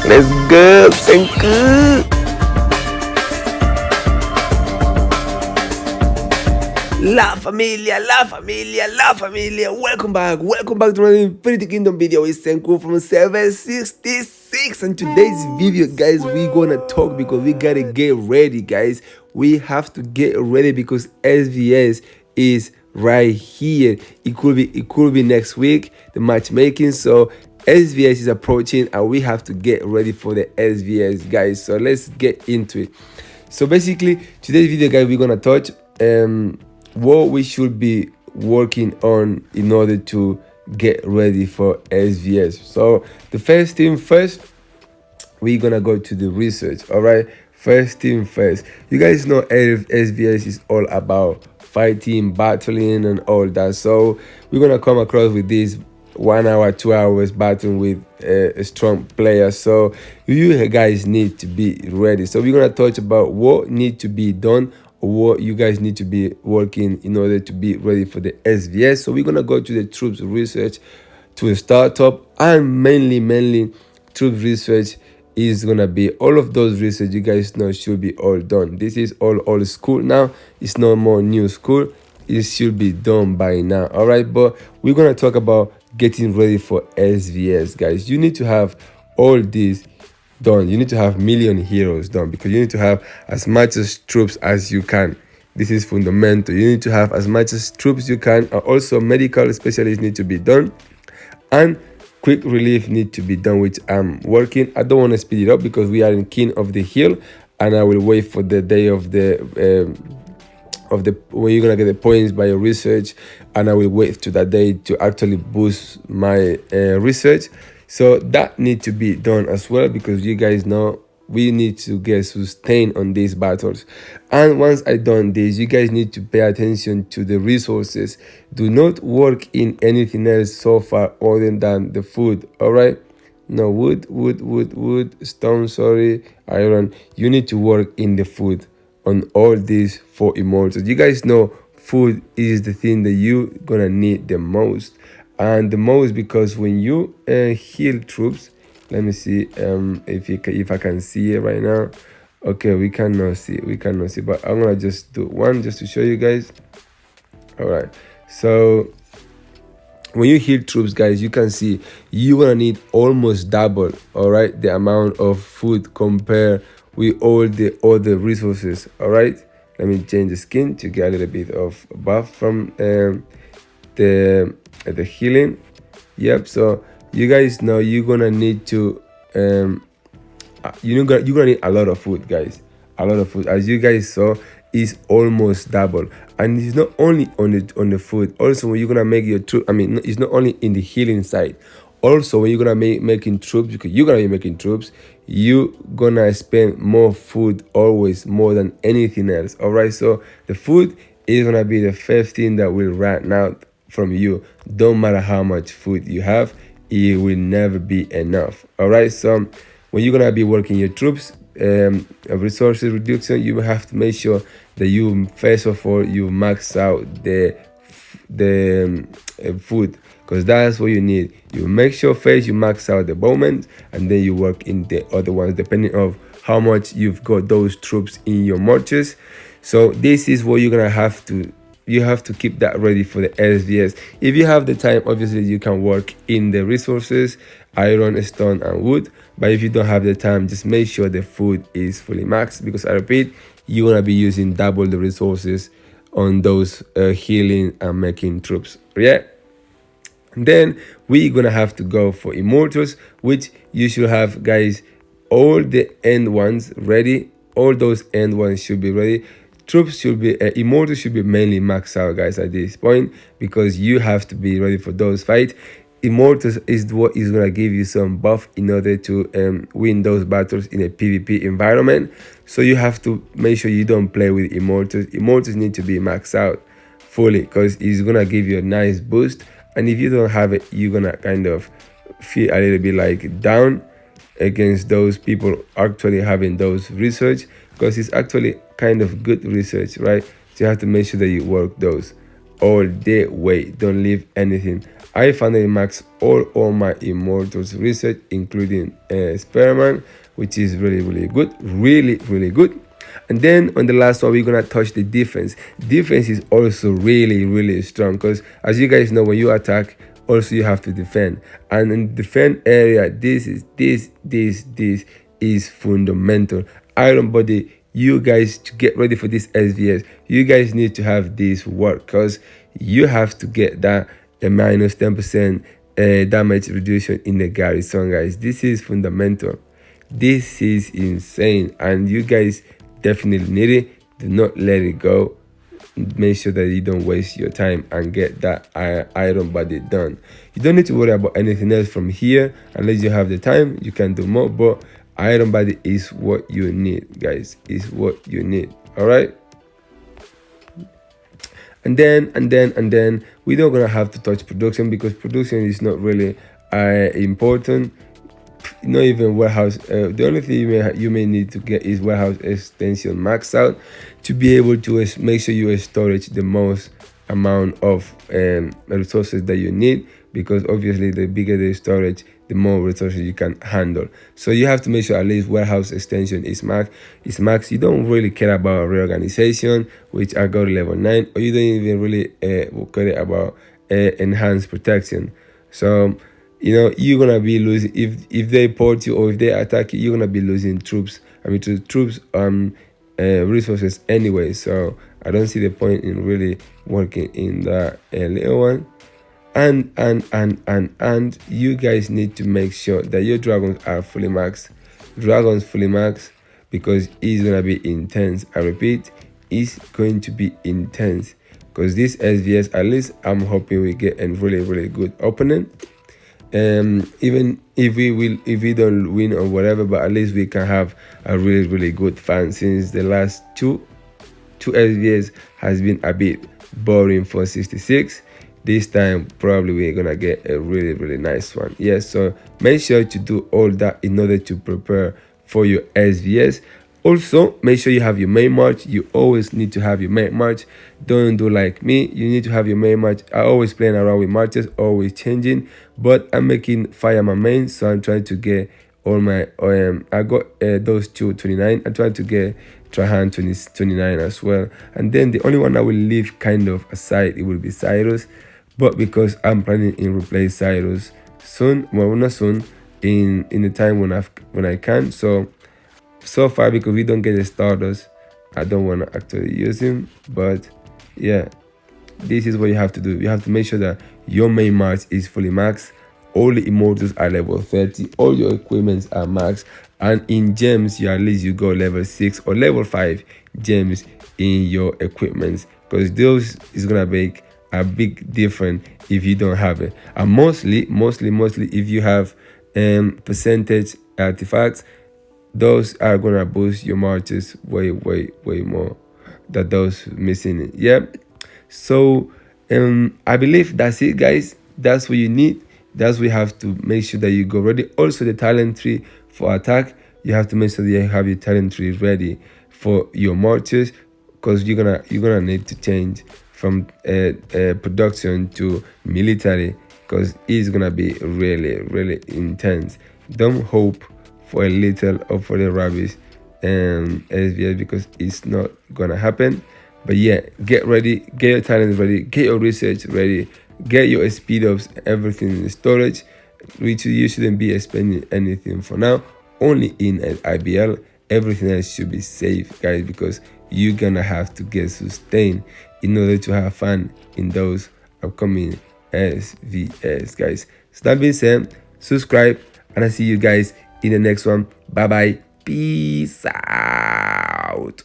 Let's go, Senku! La familia, welcome back to another Infinity Kingdom video. It's Senku from 766, and today's video, guys, we're gonna talk because we gotta get ready, guys. We have to get ready because SVS is right here. It could be next week, the matchmaking. So SVS is approaching and we have to get ready for the SVS, guys. So let's get into it. So basically today's video, guys, we're gonna touch what we should be working on in order to get ready for SVS. So the first thing first, we're gonna go to the research. All right, first thing first, you guys know SVS is all about fighting, battling and all that. So we're gonna come across with this 1 hour, 2 hours battling with a strong player. So you guys need to be ready. So we're gonna touch about what need to be done, what you guys need to be working in order to be ready for the SVS. So we're gonna go to the troops research, to a startup, and mainly troops research is gonna be all of those research you guys know should be all done. This is all old school now. It's no more new school. It should be done by now. All right, but we're gonna talk about getting ready for SVS, guys. You need to have all these done. You need to have million heroes done because you need to have as much as troops as you can. This is fundamental. You need to have as much as troops you can. Also medical specialists need to be done, and quick relief need to be done, which I'm working. I don't want to speed it up because we are in King of the Hill, and I will wait for the day of the when you're gonna get the points by your research, and I will wait to that day to actually boost my research. So that need to be done as well because you guys know we need to get sustained on these battles. And once I done this, you guys need to pay attention to the resources. Do not work in anything else so far other than the food. All right, no wood, stone, sorry, iron. You need to work in the food on all these 4 immortals. You guys know food is the thing that you're gonna need the most, and the most because when you heal troops, let me see if I can see it right now. Okay, we cannot see, but I'm gonna just do one just to show you guys. All right, so when you heal troops, guys, you can see you're gonna need almost double, all right, the amount of food compared with all the other resources. All right, let me change the skin to get a little bit of buff from the healing. Yep, so you guys know you're gonna need to you're gonna need a lot of food, guys. A lot of food, as you guys saw, is almost double. And it's not only on the food, also when you're gonna make your troop, I mean, it's not only in the healing side, also when you're gonna making troops, because you're gonna be making troops, you're gonna spend more food, always more than anything else. All right, so the food is gonna be the first thing that will run out from you. Don't matter how much food you have, it will never be enough. All right, so when you're gonna be working your troops, resources reduction, you have to make sure that you first of all you max out the food, because that's what you need. You make sure first you max out the bowmen, and then you work in the other ones depending on how much you've got those troops in your marches. So this is what you're gonna have to, you have to keep that ready for the SVS. If you have the time, obviously you can work in the resources, iron, stone and wood, but if you don't have the time, just make sure the food is fully maxed, because I repeat, you're gonna be using double the resources on those healing and making troops. Yeah, and then we're gonna have to go for immortals, which you should have, guys, all the end ones ready. All those end ones should be ready. Troops should be immortals should be mainly maxed out, guys, at this point, because you have to be ready for those fights. Immortals is what is gonna give you some buff in order to win those battles in a PvP environment. So you have to make sure you don't play with immortals. Immortals need to be maxed out fully because it's gonna give you a nice boost. And if you don't have it, you're gonna kind of feel a little bit like down against those people actually having those research, because it's actually kind of good research, right? So you have to make sure that you work those. all the way. Don't leave anything. I finally maxed all my immortals research, including Spearman, which is really good, really good. And then on the last one, we're gonna touch the defense. Defense is also really strong, because as you guys know, when you attack, also you have to defend. And in the defend area, this is fundamental. Iron Body, you guys, to get ready for this SVS, you guys need to have this work, because you have to get that a minus 10% damage reduction in the garrison, guys. This is fundamental. This is insane, and you guys definitely need it. Do not let it go. Make sure that you don't waste your time and get that Iron Body done. You don't need to worry about anything else from here unless you have the time. You can do more, but Iron Body is what you need, guys. Is what you need. All right. And then we're not gonna have to touch production, because production is not really important. Not even warehouse. The only thing you may need to get is warehouse extension max out to be able to make sure you storage the most amount of resources that you need, because obviously the bigger the storage, the more resources you can handle. So you have to make sure at least warehouse extension is max. You don't really care about reorganization, which I got level 9, or you don't even really care about enhanced protection. So you know you're gonna be losing if they port you or if they attack you. You're gonna be losing troops. I mean, troops resources anyway. So I don't see the point in really working in that little one. And you guys need to make sure that your dragons are fully maxed. Dragons fully maxed, because it's gonna be intense. I repeat, it's going to be intense, because this SVS, at least I'm hoping we get a really good opponent. Even if we don't win or whatever, but at least we can have a really good fan, since the last two SVS has been a bit boring for 66. This time probably we're gonna get a really nice one. Yes, so make sure to do all that in order to prepare for your SVS. Also, make sure you have your main march. You always need to have your main march. Don't do like me. You need to have your main march. I always playing around with marches, always changing, but I'm making fire my main, so I'm trying to get all my I got those two 29. I'm trying to get Trahan 29 as well. And then the only one I will leave kind of aside, it will be Cyrus, but because I'm planning in replace Cyrus soon, well, not soon, in the time when I can. So far, because we don't get the starters, I don't want to actually use him. But yeah, this is what you have to do. You have to make sure that your main march is fully maxed. All the immortals are level 30. All your equipments are maxed. And in gems, you at least you go level 6 or level 5 gems in your equipments, because those is gonna make a big difference if you don't have it. And mostly if you have percentage artifacts, those are gonna boost your marches way more than those missing it. Yeah, so I believe that's it, guys. That's what you need. That's what you have to make sure that you go ready. Also, the talent tree for attack, you have to make sure that you have your talent tree ready for your marches, because you're gonna need to change from production to military, because it's gonna be really intense. Don't hope for a little or for the rubbish SVS, because it's not gonna happen. But yeah, get ready, get your talent ready, get your research ready, get your speed ups, everything in storage. You shouldn't be spending anything for now, only in an IBL. Everything else should be safe, guys, because you're gonna have to get sustained in order to have fun in those upcoming SVS, guys. So that being said, subscribe, and I'll see you guys in the next one. Bye bye. Peace out.